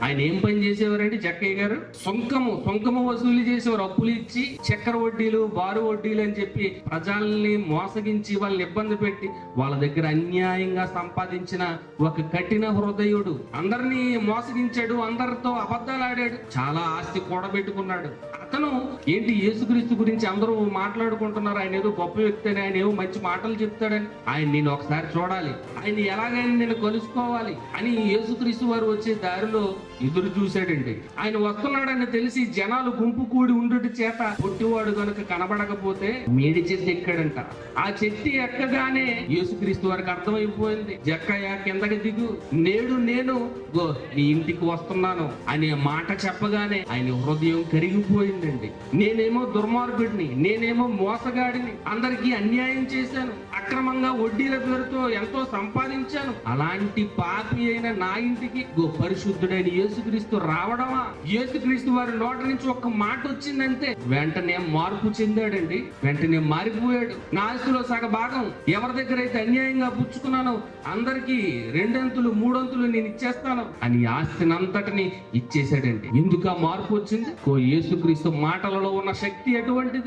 ఆయన ఏం పని చేసేవారంటే జక్కయ్య గారు సొంకము వసూలు చేసేవారు. అప్పులు ఇచ్చి చక్కెర వడ్డీలు, బారు వడ్డీలు అని చెప్పి ప్రజల్ని మోసగించి వాళ్ళని ఇబ్బంది పెట్టి వాళ్ళ దగ్గర అన్యాయంగా సంపాదించిన ఒక కఠిన హృదయుడు. అందరినీ మోసగించాడు, అందరితో అబద్ధాలు ఆడాడు, చాలా ఆస్తి కూడబెట్టుకున్నాడు. అతను ఏంటి యేసుక్రీస్తు గురించి అందరూ మాట్లాడుకుంటున్నారు, ఆయన ఏదో గొప్ప వ్యక్తి అని, ఆయన ఏవో మంచి మాటలు చెప్తాడని, ఆయన నేను ఒకసారి చూడాలి, ఆయన ఎలాగైనా నేను కలుసుకోవాలి అని యేసుక్రీస్తు వారు వచ్చే దారిలో ఎదురు చూశాడండి. ఆయన వస్తున్నాడని తెలిసి జనాలు గుంపు కూడి ఉండుట చేత పుట్టివాడు కనుక కనబడకపోతే మేడి చెట్టు ఎక్కాడంట. ఆ చెట్టు ఎక్కగానే యేసుక్రీస్తు వారికి అర్థమైపోయింది, జక్కయ్య కిందకి దిగు, నేడు నేను నీ ఇంటికి వస్తున్నాను అనే మాట చెప్పగానే ఆయన హృదయం కరిగిపోయిందండి. నేనేమో దుర్మార్గుడిని, నేనేమో మోసగాడిని, అందరికీ అన్యాయం చేశాను, అక్రమంగా వడ్డీల పేరుతో ఎంతో సంపాదించాను, అలాంటి పాపి అయిన నా ఇంటికి పరిశుద్ధుడైన యేసుక్రీస్తు రావడమా? యేసుక్రీస్తు వారి నోట నుంచి ఒక్క మాట వచ్చిందంటే వెంటనే మార్పు చెందాడండి, వెంటనే మారిపోయాడు. నా ఆస్తిలో సగ భాగం ఎవరి దగ్గర అయితే అన్యాయంగా పుచ్చుకున్నానో అందరికీ 2 అంతులు 3 అంతులు నేను ఇచ్చేస్తాను అని ఆస్తిని అంతటిని ఇచ్చేసాడండి. ఎందుకు ఆ మార్పు వచ్చింది? యేసుక్రీస్తు మాటలలో ఉన్న శక్తి అటువంటిది.